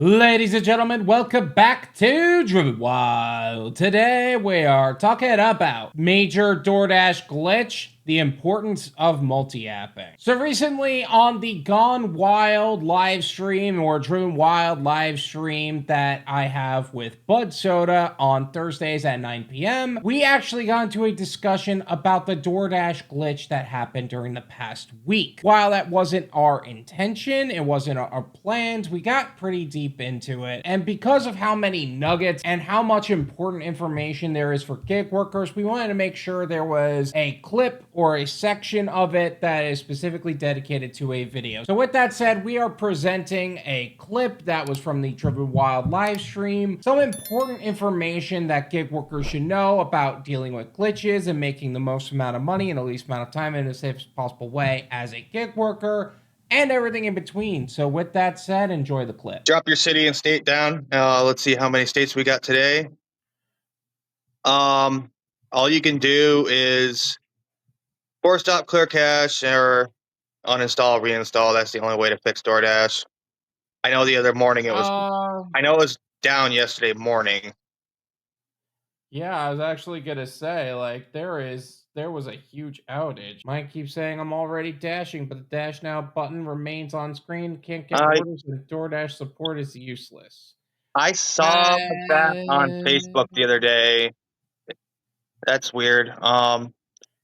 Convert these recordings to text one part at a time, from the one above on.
Ladies and gentlemen, welcome back to Driven Wyld. Today we are talking about major DoorDash glitch, the importance of multi-apping. So recently on the Gone Wyld Livestream or Driven Wyld Livestream that I have with Budsoda on Thursdays at 9 p.m., we actually got into a discussion about the DoorDash glitch that happened during the past week. While that wasn't our intention, it wasn't our plans, we got pretty deep into it. And because of how many nuggets and how much important information there is for gig workers, we wanted to make sure there was a clip or a section of it that is specifically dedicated to a video. So with that said, we are presenting a clip that was from the Driven Wyld live stream. Some important information that gig workers should know about dealing with glitches and making the most amount of money in the least amount of time in the safest possible way as a gig worker, and everything in between. So with that said, enjoy the clip. Drop your city and state down. Let's see how many states we got today. All you can do is force stop, clear cache, or uninstall, reinstall. That's the only way to fix DoorDash. I know the other morning it was. I know it was down yesterday morning. Yeah, I was actually gonna say, like, there was a huge outage. Mike keeps saying I'm already dashing, but the dash now button remains on screen. Can't get orders, and DoorDash support is useless. I saw that on Facebook the other day. That's weird.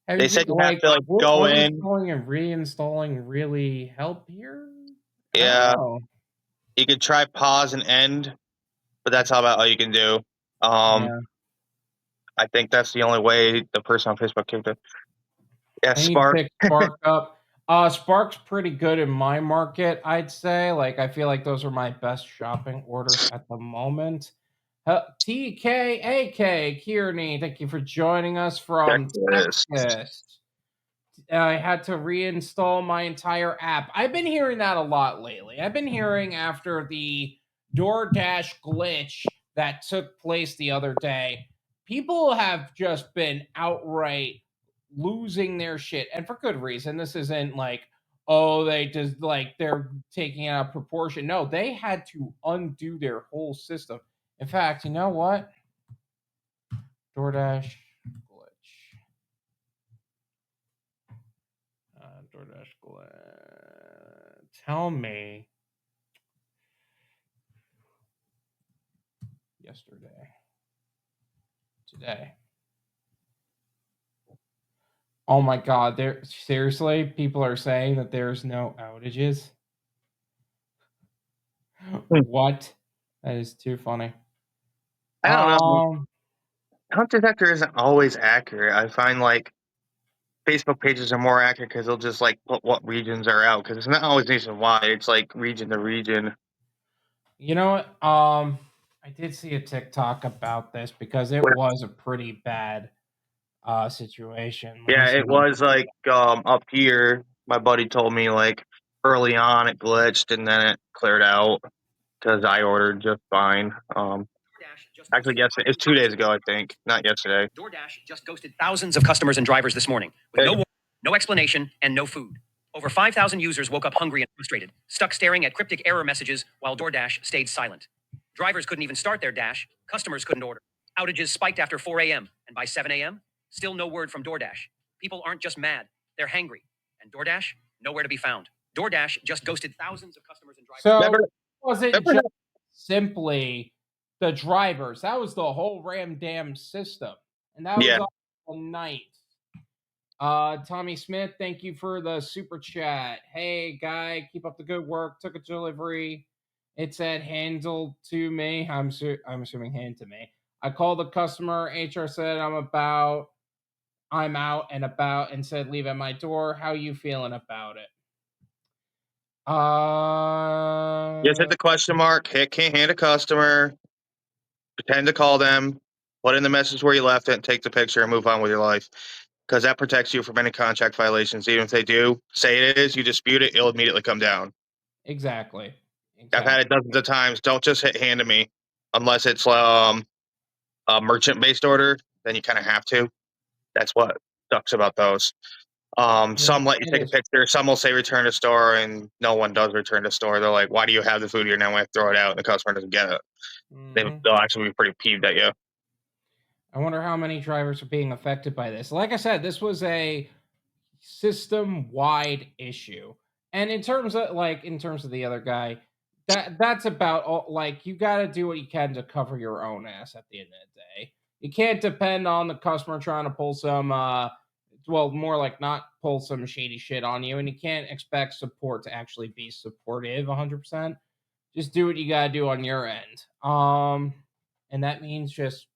They said you have to go in. Installing and reinstalling really help here. Yeah, you could try pause and end, but that's about all you can do. Yeah. I think that's the only way the person on Facebook kicked it. Yeah, Spark up. Spark's pretty good in my market, I'd say. Like, I feel like those are my best shopping orders at the moment. TKAK, Kearney, thank you for joining us from Texas. I had to reinstall my entire app. I've been hearing that a lot lately. I've been hearing after the DoorDash glitch that took place the other day, people have just been outright losing their shit, and for good reason. This isn't like, oh, they just like they're taking it out of proportion. No, they had to undo their whole system. In fact, you know what? DoorDash glitch. DoorDash glitch. Tell me. Yesterday. Today. Oh my god, there seriously, people are saying that there's no outages. What? That is too funny. I don't know. Hunt detector isn't always accurate. I find like Facebook pages are more accurate because they'll just like put what regions are out, because it's not always nationwide. It's like region to region. You know what? I did see a TikTok about this because it was a pretty bad situation. Yeah, it was like up here. My buddy told me like early on it glitched and then it cleared out because I ordered just fine. Actually, yesterday, it's 2 days ago, I think, not yesterday. DoorDash just ghosted thousands of customers and drivers this morning with no explanation and no food. Over 5,000 users woke up hungry and frustrated, stuck staring at cryptic error messages while DoorDash stayed silent. Drivers couldn't even start their dash. Customers couldn't order. Outages spiked after 4 a.m. And by 7 a.m., still no word from DoorDash. People aren't just mad, they're hangry. And DoorDash, nowhere to be found. DoorDash just ghosted thousands of customers and drivers. So was it just simply the drivers? That was the whole damn system. And that was all night. Tommy Smith, thank you for the super chat. Hey, guy, keep up the good work. Took a delivery. It said handled to me. I'm assuming hand to me. I called the customer. HR said I'm out and about, and said leave at my door. How you feeling about it? Just hit the question mark. Hit can't hand a customer. Pretend to call them. Put in the message where you left it, and take the picture and move on with your life. Because that protects you from any contract violations. Even if they do say it is, you dispute it, it'll immediately come down. Exactly. I've had it dozens of times. Don't just hit hand to me unless it's a merchant-based order. Then you kind of have to. That's what sucks about those. Some let you it take a is. picture. Some will say return to store, and no one does return to store. They're like, "Why do you have the food here now? We have to throw it out." And the customer doesn't get it. Mhm. They'll actually be pretty peeved at you. I wonder how many drivers are being affected by this. Like I said, this was a system-wide issue. And in terms of the other guy, that's about all. Like, you got to do what you can to cover your own ass at the end of the day. You can't depend on the customer trying to pull some well, more like not pull some shady shit on you, and you can't expect support to actually be supportive 100%. Just do what you got to do on your end. And that means just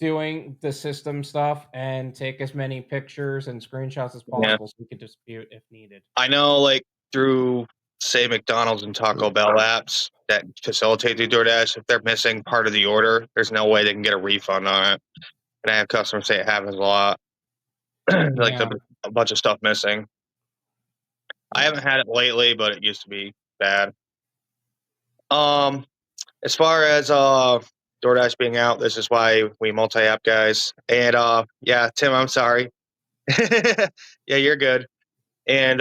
doing the system stuff and take as many pictures and screenshots as Yeah, possible so we can dispute if needed. I know. Like through say McDonald's and Taco Bell apps that facilitate the DoorDash, if they're missing part of the order, there's no way they can get a refund on it. And I have customers say it happens a lot. Like Yeah, a bunch of stuff missing. I yeah. haven't had it lately, but it used to be bad. Um, as far as DoorDash being out, this is why we multi-app guys. And yeah, Tim, I'm sorry. Yeah, you're good. And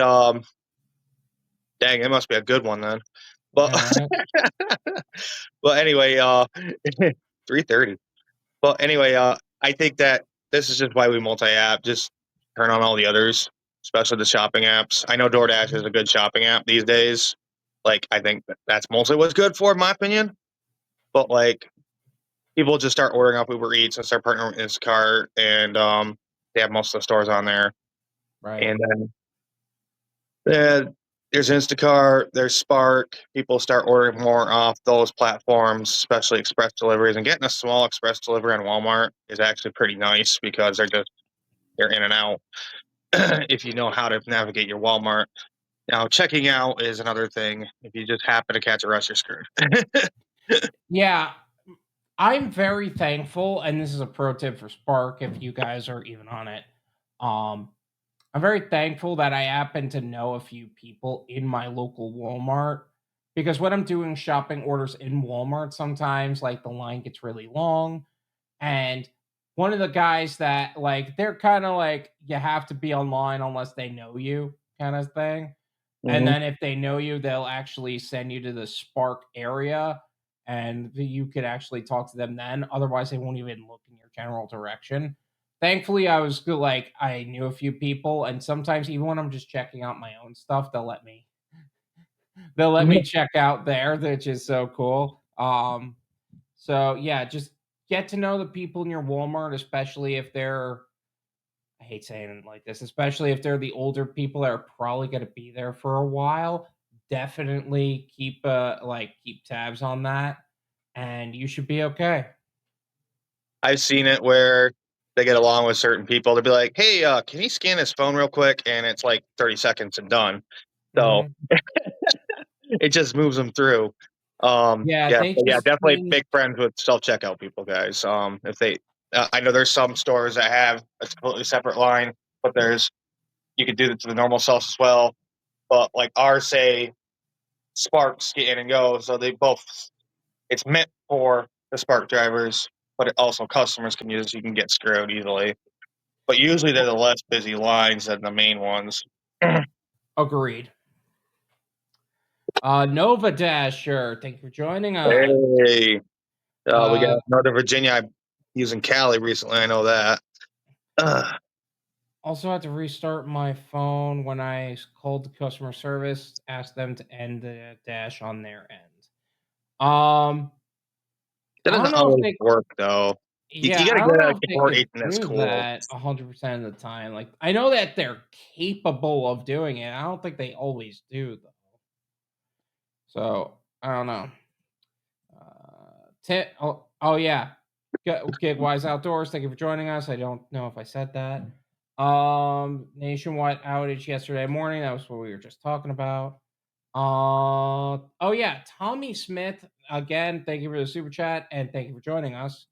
dang, it must be a good one then. But Yeah, right. but anyway, 3:30. But anyway, I think that this is just why we multi-app. Just turn on all the others, especially the shopping apps. I know DoorDash is a good shopping app these days. Like I think that's mostly what's good for, in my opinion. But like people just start ordering off UberEats and start partnering with Instacart, and they have most of the stores on there. Right. And then there's Instacart, there's Spark. People start ordering more off those platforms, especially express deliveries. And getting a small express delivery on Walmart is actually pretty nice because they're in and out. If you know how to navigate your Walmart. Now, checking out is another thing. If you just happen to catch a rush, you're screwed. Yeah, I'm very thankful, and this is a pro tip for Spark if you guys are even on it. Um, I'm very thankful that I happen to know a few people in my local Walmart because when I'm doing shopping orders in Walmart, sometimes like the line gets really long. And one of the guys that like they're kind of like you have to be online unless they know you kind of thing. And Mhm. then if they know you, they'll actually send you to the Spark area and you could actually talk to them then. Otherwise, they won't even look in your general direction. Thankfully, I was good, like I knew a few people, and sometimes even when I'm just checking out my own stuff, they'll let me check out there, which is so cool. So yeah, just get to know the people in your Walmart, especially if they're I hate saying it like this, especially if they're the older people that are probably going to be there for a while. Definitely keep tabs on that, and you should be okay. I've seen it where they get along with certain people. They'll be like, "Hey, can you scan his phone real quick?" And it's like 30 seconds and done. So Mhm. it just moves them through. Yeah, Yeah, they but yeah, just definitely need make friends with self checkout people, guys. If they, I know there's some stores that have a completely separate line, but there's you can do it to the normal self as well. But like ours say Spark scan and go, so they both it's meant for the Spark drivers, but it also customers can use. So you can get screwed easily. But usually they're the less busy lines than the main ones. agreed. Nova Dasher, thank you for joining us. Hey, we got Uh, Northern Virginia. I'm using Cali recently. I know that. Uh, Also had to restart my phone when I called the customer service, asked them to end the dash on their end. Um, that I don't doesn't know if always they work though. You Yeah, got I to don't get know a if they support could agent that's do cool. that 100% of the time. Like, I know that they're capable of doing it. I don't think they always do, though. So, I don't know. Oh yeah. Gigwise Outdoors, thank you for joining us. I don't know if I said that. Nationwide outage yesterday morning. That was what we were just talking about. Oh yeah, Tommy Smith again. Thank you for the super chat and thank you for joining us.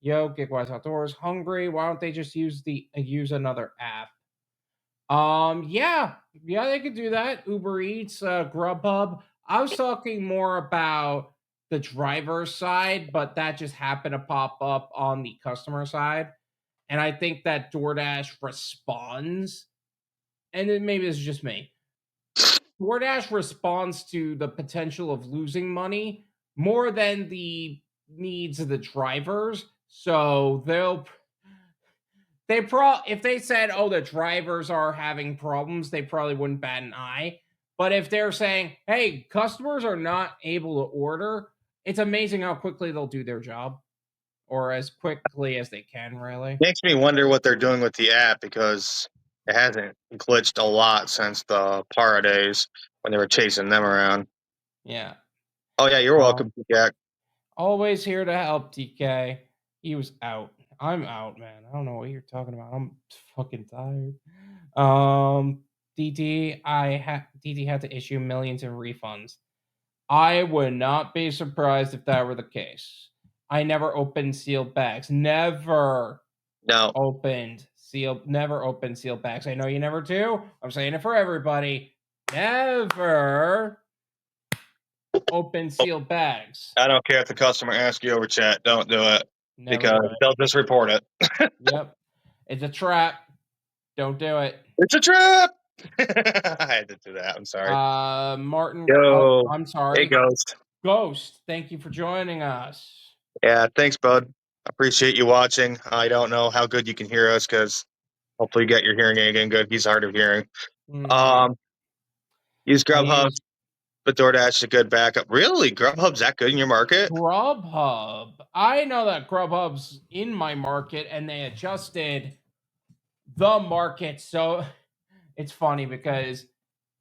Yo, Gigwise Outdoors, hungry. Why don't they just use another app? Yeah, they could do that. Uber Eats, Grubhub. I was talking more about the driver side, but that just happened to pop up on the customer side. And I think that DoorDash responds, and then maybe this is just me. DoorDash responds to the potential of losing money more than the needs of the drivers. So if they said, oh, the drivers are having problems, they probably wouldn't bat an eye. But if they're saying, hey, customers are not able to order, it's amazing how quickly they'll do their job, or as quickly as they can, really. Makes me wonder what they're doing with the app, because it hasn't glitched a lot since the Para days when they were chasing them around. Yeah. Oh yeah, you're welcome, Jack. Always here to help, TK. He was out. I'm out, man. I don't know what you're talking about. I'm fucking tired. DT had to issue millions in refunds. I would not be surprised if that were the case. I never opened sealed bags. Never opened sealed bags. I know you never do. I'm saying it for everybody. Never open sealed bags. I don't care if the customer asks you over chat. Don't do it. Because they'll just report it. Yep. It's a trap. Don't do it. It's a trap. I had to do that. I'm sorry. Martin. Yo. I'm sorry. Hey, Ghost. Ghost, thank you for joining us. Yeah, thanks, bud. Appreciate you watching. I don't know how good you can hear us, because hopefully you get your hearing aid again good. He's hard of hearing. Use Grubhub, but DoorDash is a good backup. Really? Grubhub's that good in your market? Grubhub. I know that Grubhub's in my market, and they adjusted the market. So it's funny because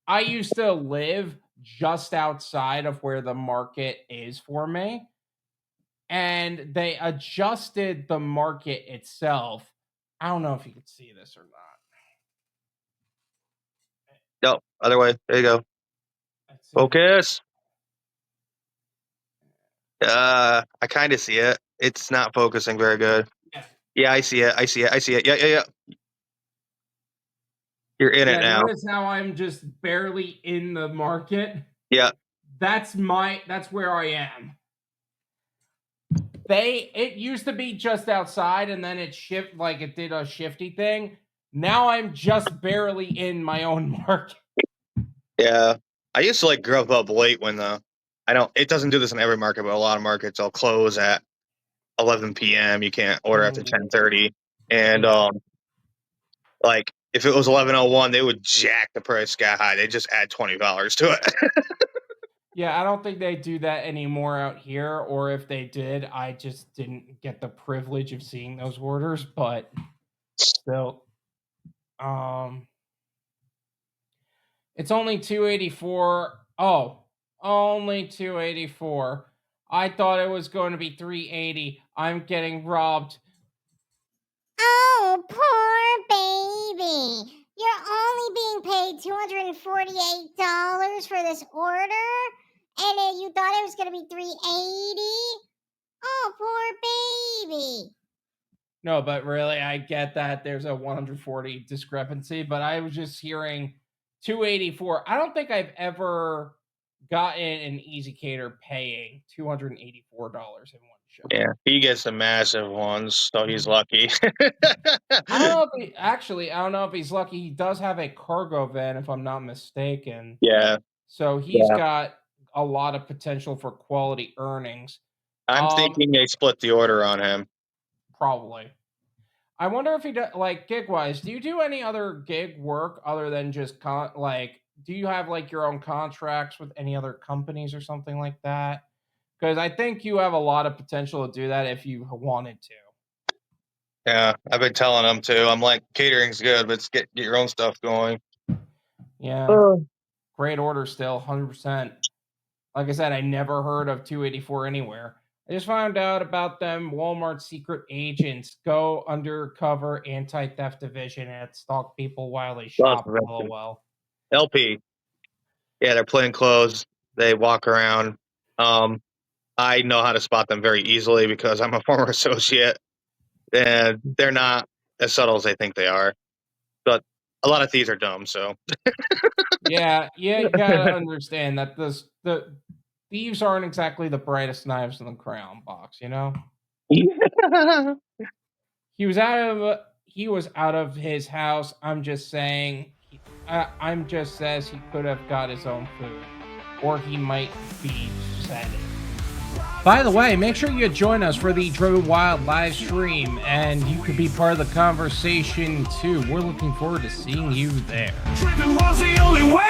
I used to live just outside of where the market is for me, and they adjusted the market itself. I don't know if you can see this or not. No, other way. There you go. Focus. I kind of see it. It's not focusing very good. Yeah, I see it. Yeah. You're in it now. Notice how I'm just barely in the market. Yeah. That's where I am. It used to be just outside, and then it did a shifty thing. Now I'm just barely in my own market. Yeah. I used to like Grubhub late when it doesn't do this in every market, but a lot of markets will close at 11 p.m. You can't order after 10:30. And like if it was 11:01, they would jack the price sky high. They just add $20 to it. Yeah, I don't think they do that anymore out here, or if they did, I just didn't get the privilege of seeing those orders, but still. It's only $284. Oh, only $284. I thought it was going to be $380. I'm getting robbed. Oh, poor baby. You're only being paid $248 for this order, and you thought it was going to be $380? Oh, poor baby. No, but really, I get that there's a 140 discrepancy, but I was just hearing 284. I don't think I've ever gotten an Easy Cater paying $284 in one show. Yeah, he gets the massive ones, so he's lucky. I don't know if he's lucky. He does have a cargo van, if I'm not mistaken. Yeah. So he's got a lot of potential for quality earnings. I'm thinking they split the order on him. Probably. I wonder if he does, like, gig-wise, do you do any other gig work other than just, do you have, like, your own contracts with any other companies or something like that? Because I think you have a lot of potential to do that if you wanted to. Yeah, I've been telling them to. I'm like, catering's good, but get your own stuff going. Yeah. Great order still, 100%. Like I said, I never heard of 284 anywhere. I just found out about them. Walmart secret agents go undercover anti-theft division and stalk people while they shop. LOL. LP. Yeah, they're plain clothes. They walk around. I know how to spot them very easily because I'm a former associate, and they're not as subtle as they think they are. But a lot of thieves are dumb, so. Yeah, you gotta understand that the thieves aren't exactly the brightest knives in the crayon box, you know? He was out of his house. I'm just saying. I'm just says he could have got his own food, or he might be setting. By the way, make sure you join us for the Driven Wyld live stream, and you could be part of the conversation too. We're looking forward to seeing you there. Driven was the only way.